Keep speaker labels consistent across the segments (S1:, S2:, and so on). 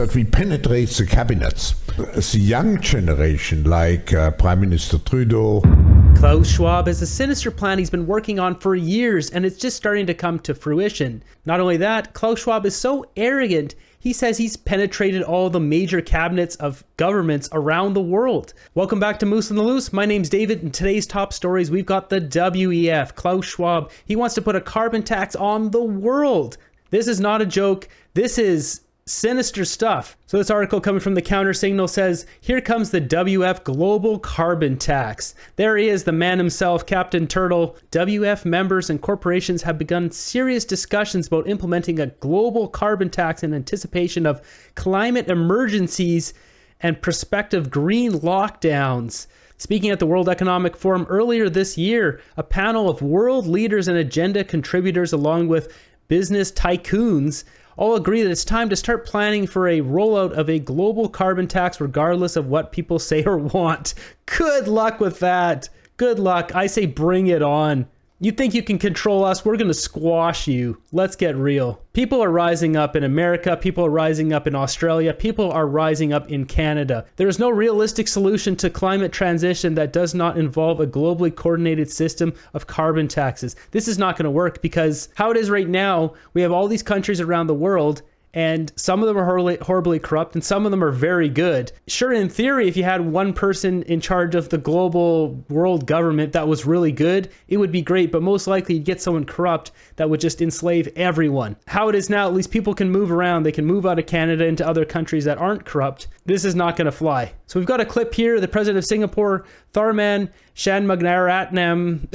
S1: that we penetrate the cabinets. The young generation, like Prime Minister Trudeau.
S2: Klaus Schwab has a sinister plan he's been working on for years, and it's just starting to come to fruition. Not only that, Klaus Schwab is so arrogant, he says he's penetrated all the major cabinets of governments around the world. Welcome back to Moose on the Loose. My name's David, and today's top stories, we've got the WEF, Klaus Schwab. He wants to put a carbon tax on the world. This is not a joke. This is sinister stuff. So this article coming from the Counter Signal says, here comes the WF global carbon tax. There he is, the man himself, Captain Turtle. WF members and corporations have begun serious discussions about implementing a global carbon tax in anticipation of climate emergencies and prospective green lockdowns. Speaking at the World Economic Forum earlier this year, a panel of world leaders and agenda contributors along with business tycoons all agree that it's time to start planning for a rollout of a global carbon tax regardless of what people say or want. Good luck with that. Good luck. I say bring it on. You think you can control us? We're going to squash you. Let's get real. People are rising up in America. People are rising up in Australia. People are rising up in Canada. There is no realistic solution to climate transition that does not involve a globally coordinated system of carbon taxes. This is not going to work because how it is right now, we have all these countries around the world, and some of them are horribly corrupt and some of them are very good. Sure, in theory, if you had one person in charge of the global world government that was really good, it would be great, but most likely you'd get someone corrupt that would just enslave everyone. How it is now, at least people can move around. They can move out of Canada into other countries that aren't corrupt. This is not going to fly. So we've got a clip here. The president of Singapore, Tharman Shanmugaratnam,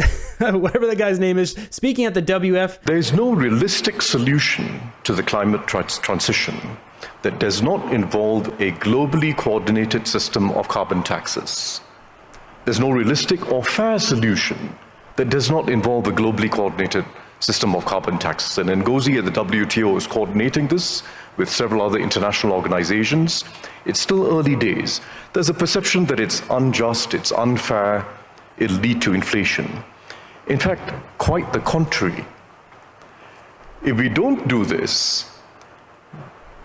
S2: whatever the guy's name is, speaking at the WF.
S3: There is no realistic solution to the climate transition that does not involve a globally coordinated system of carbon taxes. There's no realistic or fair solution that does not involve a globally coordinated system of carbon taxes. And Ngozi at the WTO is coordinating this with several other international organizations. It's still early days. There's a perception that it's unjust, it's unfair, it'll lead to inflation. In fact, quite the contrary. If we don't do this,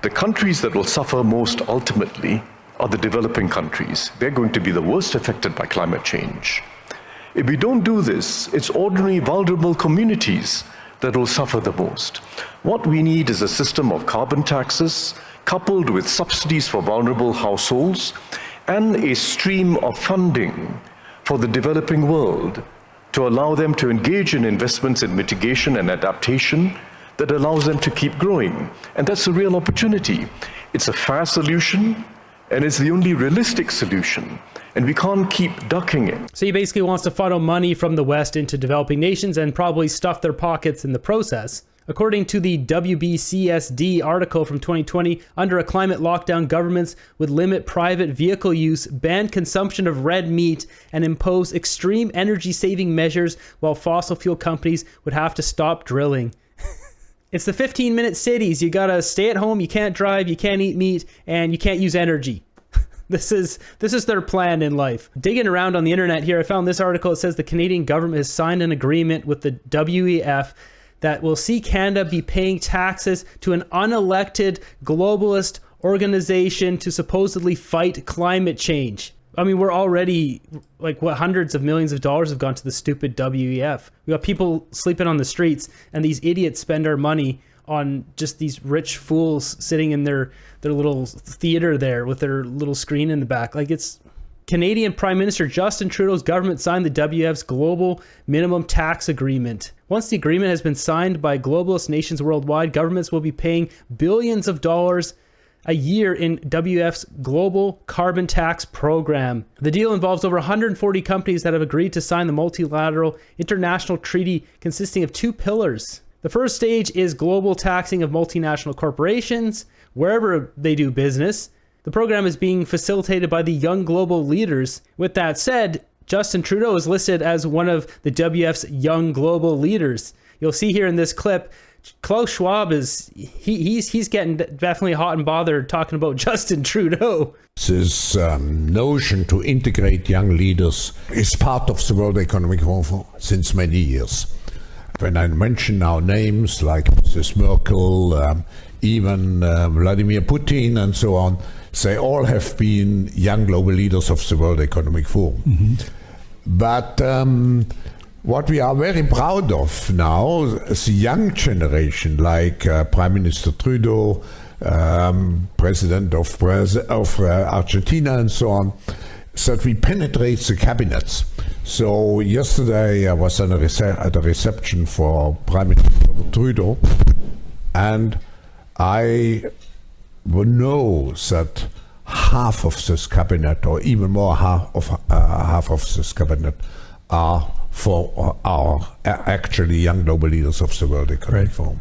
S3: the countries that will suffer most ultimately are the developing countries. They're going to be the worst affected by climate change. If we don't do this, it's ordinary vulnerable communities that will suffer the most. What we need is a system of carbon taxes coupled with subsidies for vulnerable households and a stream of funding for the developing world to allow them to engage in investments in mitigation and adaptation that allows them to keep growing. And that's a real opportunity. It's a fair solution, and it's the only realistic solution. And we can't keep ducking it.
S2: So he basically wants to funnel money from the West into developing nations and probably stuff their pockets in the process. According to the WBCSD article from 2020, under a climate lockdown, governments would limit private vehicle use, ban consumption of red meat, and impose extreme energy-saving measures while fossil fuel companies would have to stop drilling. It's the 15-minute cities. You gotta stay at home, you can't drive, you can't eat meat, and you can't use energy. This is their plan in life. Digging around on the internet here, I found this article. It says the Canadian government has signed an agreement with the WEF that will see Canada be paying taxes to an unelected globalist organization to supposedly fight climate change. I mean, we're already, hundreds of millions of dollars have gone to the stupid WEF. We got people sleeping on the streets, and these idiots spend our money on just these rich fools sitting in their little theater there with their little screen in the back. It's Canadian Prime Minister Justin Trudeau's government signed the WEF's global minimum tax agreement. Once the agreement has been signed by globalist nations worldwide, governments will be paying billions of dollars a year in WEF's global carbon tax program. The deal involves over 140 companies that have agreed to sign the multilateral international treaty consisting of two pillars. The first stage is global taxing of multinational corporations, wherever they do business. The program is being facilitated by the young global leaders. With that said, Justin Trudeau is listed as one of the WEF's young global leaders. You'll see here in this clip, Klaus Schwab he's getting definitely hot and bothered talking about Justin Trudeau.
S1: This notion to integrate young leaders is part of the World Economic Forum since many years. When I mention now names like Mrs. Merkel, even Vladimir Putin and so on, they all have been young global leaders of the World Economic Forum. But what we are very proud of now is the young generation, like Prime Minister Trudeau, President of Argentina and so on, that we penetrate the cabinets. So yesterday I was at a reception for Prime Minister Trudeau, and I know that half of this cabinet, or even more half of this cabinet, are for our actually young global leaders of the World Economic Forum.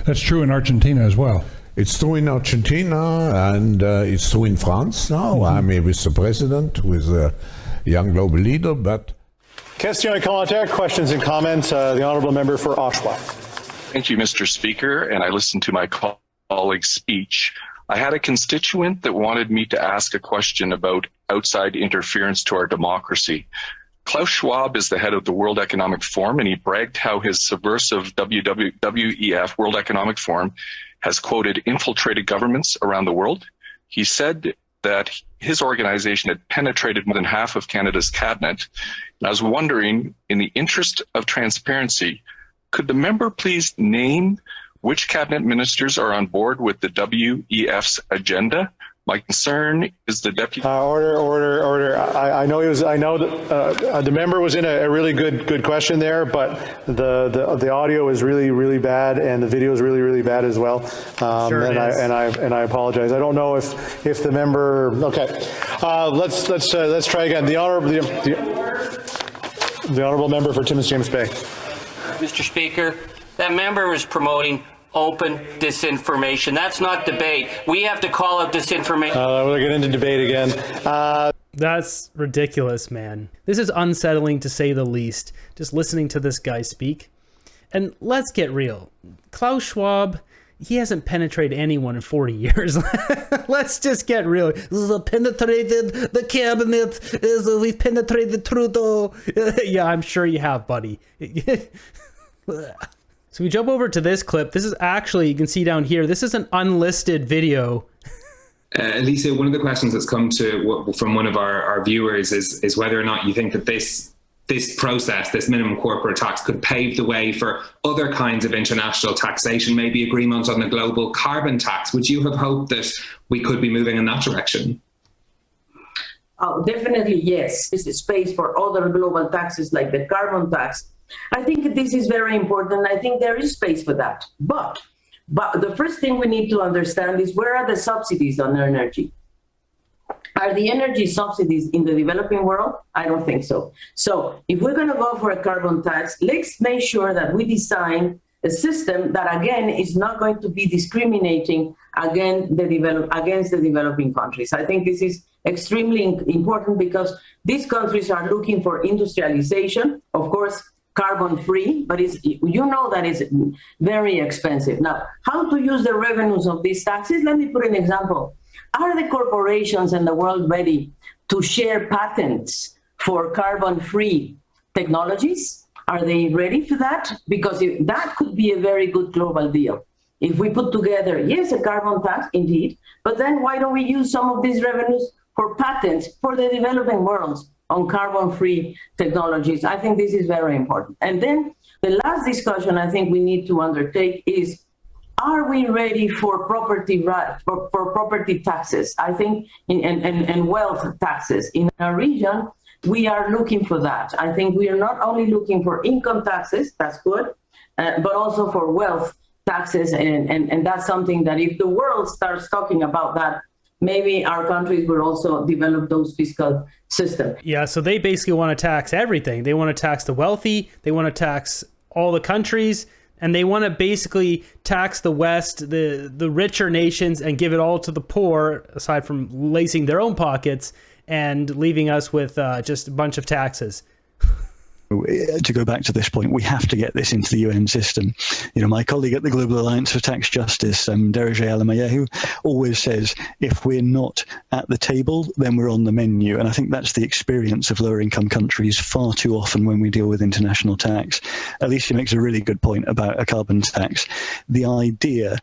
S4: That's true in Argentina as well.
S1: It's true in Argentina, and it's true in France now. I'm here with the president, who is a young global leader, but...
S5: Question commentaire, questions and comments. The Honourable Member for Oshawa.
S6: Thank you, Mr. Speaker, and I listened to my colleague's speech. I had a constituent that wanted me to ask a question about outside interference to our democracy. Klaus Schwab is the head of the World Economic Forum, and he bragged how his subversive WEF, World Economic Forum, has, quoted, infiltrated governments around the world. He said that his organization had penetrated more than half of Canada's cabinet. And I was wondering, in the interest of transparency, could the member please name which cabinet ministers are on board with the WEF's agenda? My concern is the deputy.
S5: Order. I know that the member was in a really good question there, but the audio is really bad, and the video is really bad as well. And I apologize. I don't know if the member. Okay, let's try again. The honourable member for Timmins James Bay.
S7: Mr. Speaker, that member was promoting open disinformation. That's not debate. We have to call out disinformation.
S5: We'll get into debate again.
S2: That's ridiculous, man. This is unsettling to say the least, just listening to this guy speak. And let's get real. Klaus Schwab, he hasn't penetrated anyone in 40 years. Let's just get real. Penetrated the cabinet. We've penetrated Trudeau. Yeah, I'm sure you have, buddy. So we jump over to this clip. This is actually, you can see down here, this is an unlisted video.
S8: Lisa, one of the questions that's come from one of our viewers is whether or not you think that this process, this minimum corporate tax, could pave the way for other kinds of international taxation, maybe agreement on a global carbon tax. Would you have hoped that we could be moving in that direction?
S9: Oh, definitely, yes. There's space for other global taxes like the carbon tax. I think this is very important. I think there is space for that. But the first thing we need to understand is, where are the subsidies on energy? Are the energy subsidies in the developing world? I don't think so. So if we're going to go for a carbon tax, let's make sure that we design a system that, again, is not going to be discriminating against the developing countries. I think this is extremely important, because these countries are looking for industrialization, of course, carbon-free, but you know that is very expensive. Now, how to use the revenues of these taxes? Let me put an example. Are the corporations in the world ready to share patents for carbon-free technologies? Are they ready for that? Because that could be a very good global deal. If we put together, yes, a carbon tax, indeed, but then why don't we use some of these revenues for patents for the developing worlds on carbon-free technologies? I think this is very important. And then the last discussion I think we need to undertake is, are we ready for property rights, for property taxes? I think and wealth taxes in our region, we are looking for that. I think we are not only looking for income taxes, that's good, but also for wealth taxes, and that's something that if the world starts talking about that, maybe our countries will also develop those fiscal systems.
S2: Yeah, so they basically want to tax everything. They want to tax the wealthy, they want to tax all the countries, and they want to basically tax the West, the richer nations, and give it all to the poor, aside from lacing their own pockets and leaving us with just a bunch of taxes.
S10: To go back to this point, we have to get this into the UN system. You know, my colleague at the Global Alliance for Tax Justice, Derege Alamayehu, always says, if we're not at the table, then we're on the menu. And I think that's the experience of lower income countries far too often when we deal with international tax. Alicia makes a really good point about a carbon tax. The idea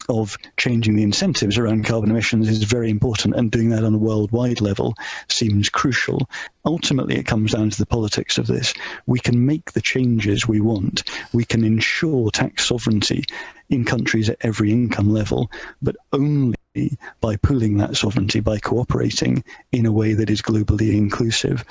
S10: of changing the incentives around carbon emissions is very important, and doing that on a worldwide level seems crucial. Ultimately, it comes down to the politics of this. We can make the changes we want. We can ensure tax sovereignty in countries at every income level, but only by pooling that sovereignty, by cooperating in a way that is globally inclusive.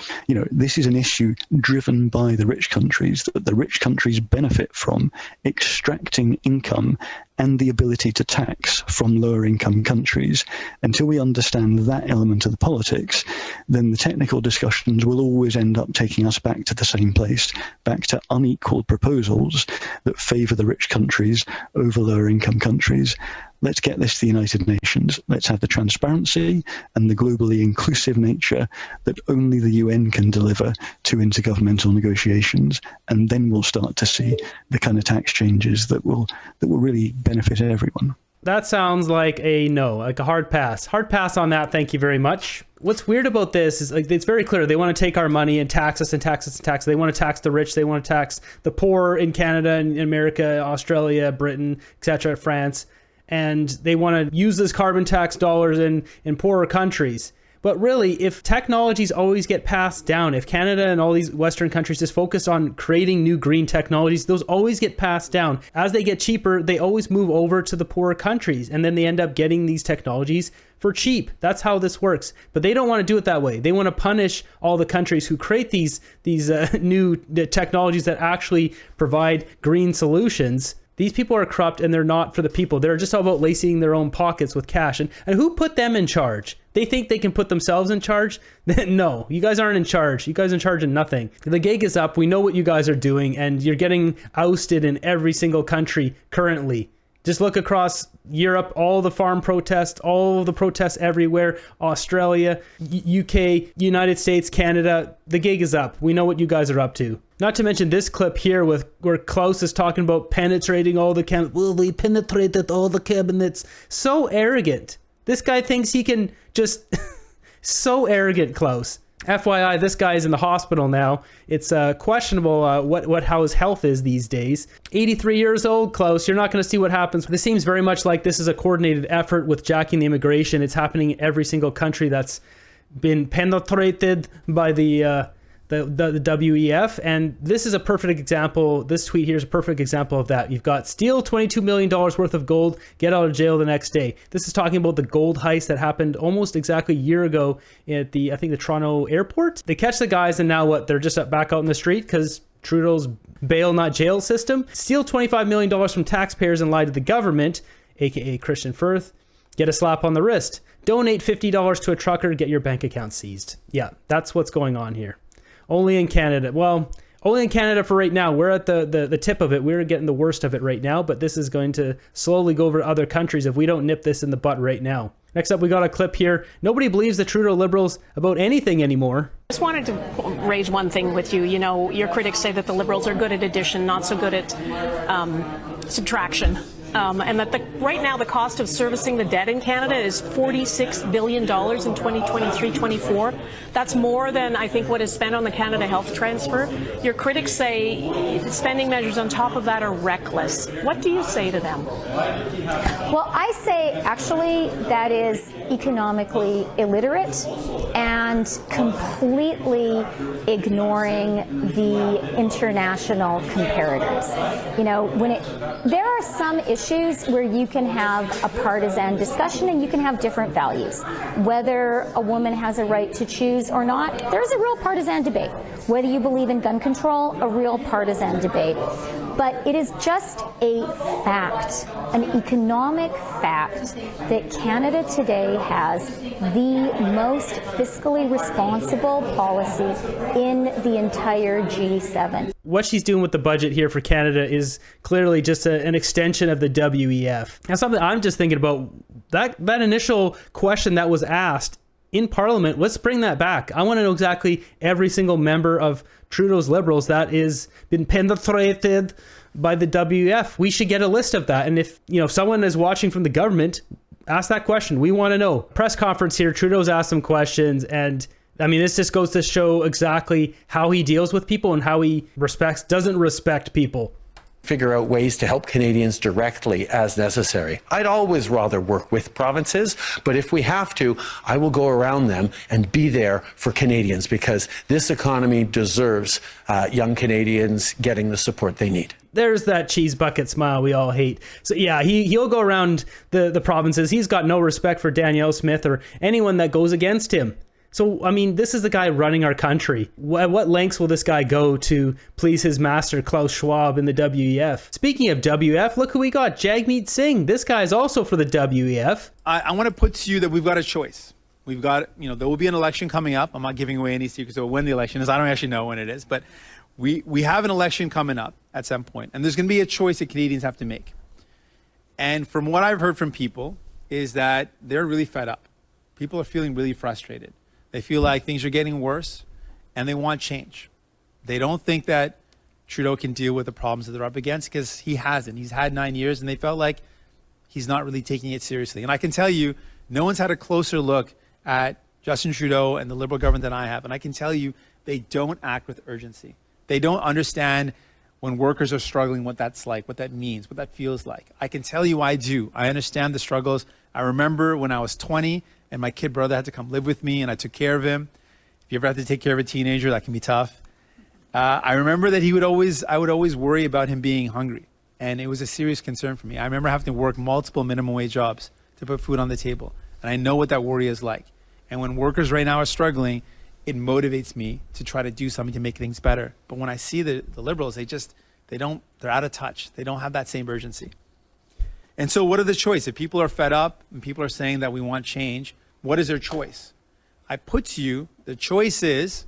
S10: This is an issue driven by the rich countries, that the rich countries benefit from extracting income and the ability to tax from lower income countries. Until we understand that element of the politics, then the technical discussions will always end up taking us back to the same place, back to unequal proposals that favour the rich countries over lower income countries. Let's get this to the United Nations. Let's have the transparency and the globally inclusive nature that only the UN can deliver to intergovernmental negotiations, and then we'll start to see the kind of tax changes that will really benefit everyone.
S2: That sounds like a no, like a hard pass. Hard pass on that, thank you very much. What's weird about this is, like, it's very clear they want to take our money and tax us and tax us and tax us. They want to tax the rich, they want to tax the poor in Canada and America, Australia, Britain, etc., France. And they want to use this carbon tax dollars in poorer countries. But really, if technologies always get passed down, if Canada and all these Western countries just focus on creating new green technologies, those always get passed down. As they get cheaper, they always move over to the poorer countries, and then they end up getting these technologies for cheap. That's how this works. But they don't want to do it that way. They want to punish all the countries who create these new technologies that actually provide green solutions. These people are corrupt, and they're not for the people. They're just all about lacing their own pockets with cash. And who put them in charge? They think they can put themselves in charge? No, you guys aren't in charge. You guys are in charge of nothing. The gig is up. We know what you guys are doing, and you're getting ousted in every single country currently. Just look across Europe, all the farm protests, all the protests everywhere, Australia, UK, United States, Canada. The gig is up. We know what you guys are up to. Not to mention this clip here where Klaus is talking about penetrating all the cabinets. Well, we penetrated all the cabinets. So arrogant. This guy thinks he can just... So arrogant, Klaus. FYI, this guy is in the hospital now. It's questionable how his health is these days. 83 years old, Klaus. You're not going to see what happens. This seems very much like this is a coordinated effort with jacking the immigration. It's happening in every single country that's been penetrated by the WEF, and this is a perfect example. This tweet here is a perfect example of that. You've got steal $22 million worth of gold, get out of jail the next day. This is talking about the gold heist that happened almost exactly a year ago at the Toronto airport. They catch the guys, and now what? They're just back out in the street because Trudeau's bail not jail system. Steal $25 million from taxpayers and lie to the government, aka Christian Firth. Get a slap on the wrist. Donate $50 to a trucker, get your bank account seized. Yeah, that's what's going on here. Only in Canada. Well, only in Canada for right now. We're at the tip of it. We're getting the worst of it right now, but this is going to slowly go over to other countries if we don't nip this in the butt right now. Next up, we got a clip here. Nobody believes the Trudeau Liberals about anything anymore.
S11: I just wanted to raise one thing with you. You know, your critics say that the Liberals are good at addition, not so good at subtraction. And that right now the cost of servicing the debt in Canada is $46 billion in 2023-24. That's more than, I think, what is spent on the Canada Health Transfer. Your critics say spending measures on top of that are reckless. What do you say to them?
S12: Well, I say actually that is economically illiterate and completely ignoring the international comparators. You know, there are some issues where you can have a partisan discussion and you can have different values. Whether a woman has a right to choose or not, there's a real partisan debate. Whether you believe in gun control, a real partisan debate. But it is just a fact, an economic fact, that Canada today has the most fiscally responsible policy in the entire G7.
S2: What she's doing with the budget here for Canada is clearly just an extension of the WEF. Now, something I'm just thinking about, that initial question that was asked in Parliament, let's bring that back. I want to know exactly every single member of Trudeau's Liberals that is been penetrated by the WEF. We should get a list of that. And if someone is watching from the government, ask that question. We want to know. Press conference here, Trudeau's asked some questions, and I mean, this just goes to show exactly how he deals with people and how he doesn't respect people.
S13: figure out ways to help Canadians directly as necessary. I'd always rather work with provinces, but if we have to, I will go around them and be there for Canadians, because this economy deserves young Canadians getting the support they need.
S2: There's that cheese bucket smile we all hate. So yeah, he'll go around the provinces. He's got no respect for Danielle Smith or anyone that goes against him. So, I mean, this is the guy running our country. At what lengths will this guy go to please his master, Klaus Schwab, in the WEF? Speaking of WEF, look who we got, Jagmeet Singh. This guy is also for the WEF.
S14: I want to put to you that we've got a choice. We've got, there will be an election coming up. I'm not giving away any secrets of when the election is. I don't actually know when it is, but we have an election coming up at some point, and there's going to be a choice that Canadians have to make. And from what I've heard from people is that they're really fed up. People are feeling really frustrated. They feel like things are getting worse, and they want change. They don't think that Trudeau can deal with the problems that they're up against, because he hasn't. He's had 9 years, and they felt like he's not really taking it seriously. And I can tell you, no one's had a closer look at Justin Trudeau and the Liberal government than I have. And I can tell you, they don't act with urgency. They don't understand when workers are struggling, what that's like, what that means, what that feels like. I can tell you I do. I understand the struggles. I remember when I was 20 and my kid brother had to come live with me and I took care of him. If you ever have to take care of a teenager, that can be tough. I remember that I would always worry about him being hungry. And it was a serious concern for me. I remember having to work multiple minimum wage jobs to put food on the table. And I know what that worry is like. And when workers right now are struggling, it motivates me to try to do something to make things better. But when I see the Liberals, they're out of touch. They don't have that same urgency. And so what are the choices? If people are fed up and people are saying that we want change, what is their choice? I put to you, the choice is,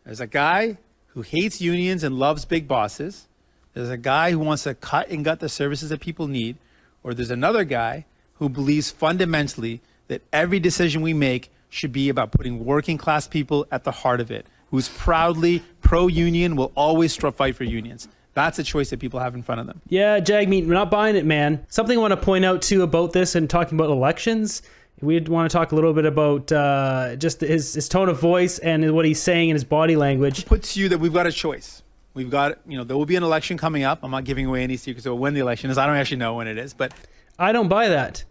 S14: there's a guy who hates unions and loves big bosses. There's a guy who wants to cut and gut the services that people need. Or there's another guy who believes fundamentally that every decision we make should be about putting working class people at the heart of it, who's proudly pro-union, will always fight for unions. That's a choice that people have in front of them.
S2: Yeah, Jagmeet, we're not buying it, man. Something I want to point out, too, about this and talking about elections, we want to talk a little bit about just his tone of voice and what he's saying in his body language.
S14: It puts you that we've got a choice. We've got, there will be an election coming up. I'm not giving away any secrets of when the election is. I don't actually know when it is, but
S2: I don't buy that.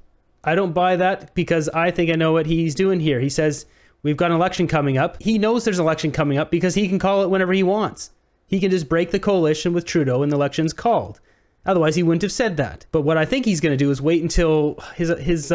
S2: I don't buy that because I think I know what he's doing here. He says, we've got an election coming up. He knows there's an election coming up because he can call it whenever he wants. He can just break the coalition with Trudeau and the election's called. Otherwise, he wouldn't have said that. But what I think he's going to do is wait until his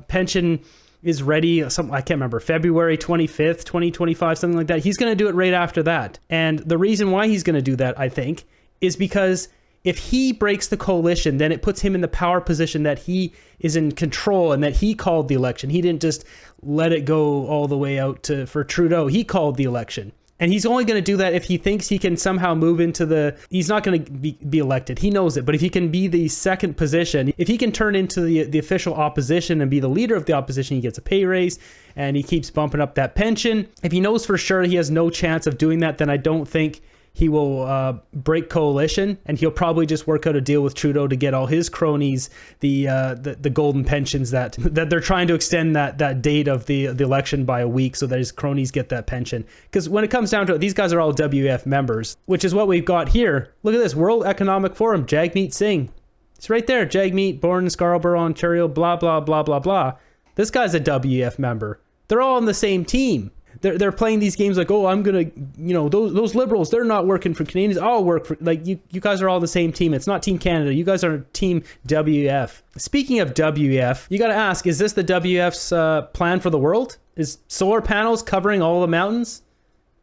S2: pension is ready. I can't remember, February 25th, 2025, something like that. He's going to do it right after that. And the reason why he's going to do that, I think, is because if he breaks the coalition, then it puts him in the power position that he is in control and that he called the election. He didn't just let it go all the way out for Trudeau. He called the election. And he's only going to do that if he thinks he can somehow move into he's not going to be elected. He knows it. But if he can be the second position, if he can turn into the official opposition and be the leader of the opposition, he gets a pay raise and he keeps bumping up that pension. If he knows for sure he has no chance of doing that, then I don't think he will break coalition, and he'll probably just work out a deal with Trudeau to get all his cronies the golden pensions that they're trying to extend that date of the election by a week so that his cronies get that pension. Because when it comes down to it, these guys are all WEF members, which is what we've got here. Look at this, World Economic Forum, Jagmeet Singh. It's right there, Jagmeet, born in Scarborough, Ontario, blah, blah, blah, blah, blah. This guy's a WEF member. They're all on the same team. They're playing these games like, oh, I'm going to, those Liberals, they're not working for Canadians. I'll work for, you guys are all the same team. It's not Team Canada. You guys are Team WEF. Speaking of WEF, you got to ask, is this the WEF's plan for the world? Is solar panels covering all the mountains?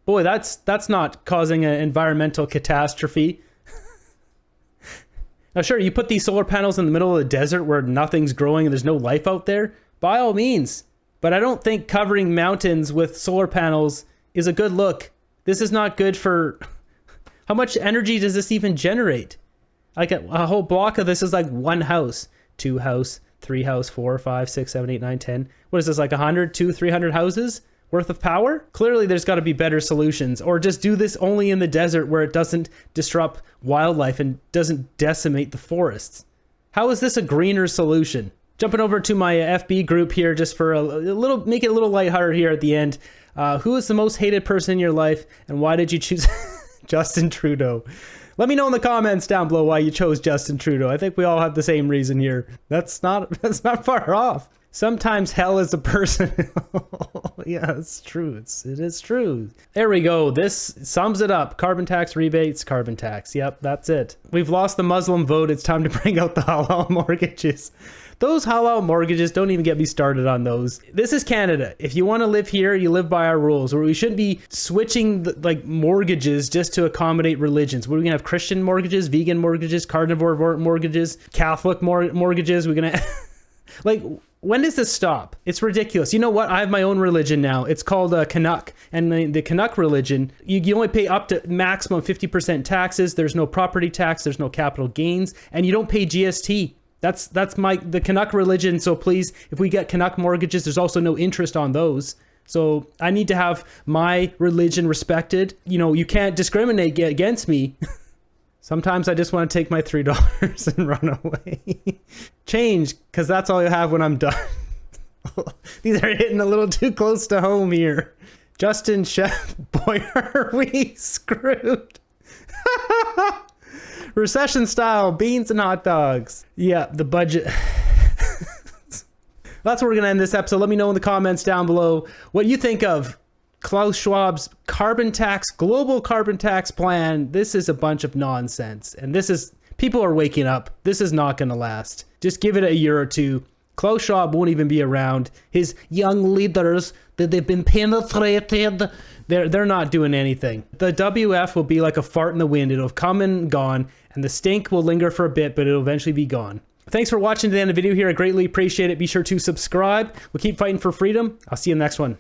S2: Boy, that's not causing an environmental catastrophe. Now, sure, you put these solar panels in the middle of the desert where nothing's growing and there's no life out there, by all means. But I don't think covering mountains with solar panels is a good look. This is not good for... How much energy does this even generate? Like a whole block of this is like one house, 2 house, 3 house, 4, 5, 6, 7, 8, 9, 10. What is this, like 100, 200, 300 houses worth of power? Clearly there's got to be better solutions. Or just do this only in the desert where it doesn't disrupt wildlife and doesn't decimate the forests. How is this a greener solution? Jumping over to my FB group here just for a little, make it a little lighthearted here at the end. Who is the most hated person in your life and why did you choose Justin Trudeau? Let me know in the comments down below why you chose Justin Trudeau. I think we all have the same reason here. That's not far off. Sometimes hell is a person. Yeah, it's true. It is true. There we go. This sums it up. Carbon tax rebates, carbon tax. Yep, that's it. We've lost the Muslim vote. It's time to bring out the halal mortgages. Those halal mortgages, don't even get me started on those. This is Canada. If you want to live here, you live by our rules. Or we shouldn't be switching like mortgages just to accommodate religions. We're gonna have Christian mortgages, vegan mortgages, carnivore mortgages, Catholic mortgages. We're gonna like, when does this stop? It's ridiculous. You know what? I have my own religion now. It's called Canuck. And the Canuck religion, you only pay up to maximum 50% taxes. There's no property tax. There's no capital gains. And you don't pay GST. That's the Canuck religion. So please, if we get Canuck mortgages, there's also no interest on those. So I need to have my religion respected. You know, you can't discriminate against me. Sometimes I just want to take my $3 and run away. Change, because that's all you have when I'm done. These are hitting a little too close to home here. Justin, Chef, boy, are we screwed. Recession style, beans and hot dogs. Yeah, the budget. That's where we're going to end this episode. Let me know in the comments down below what you think of Klaus Schwab's global carbon tax plan. This is a bunch of nonsense. And people are waking up. This is not going to last. Just give it a year or two. Klaus Schwab won't even be around. His young leaders, they've been penetrated. They're not doing anything. The WEF will be like a fart in the wind. It'll come and gone, and the stink will linger for a bit, but it'll eventually be gone. Thanks for watching to the end of the video here. I greatly appreciate it. Be sure to subscribe. We'll keep fighting for freedom. I'll see you in the next one.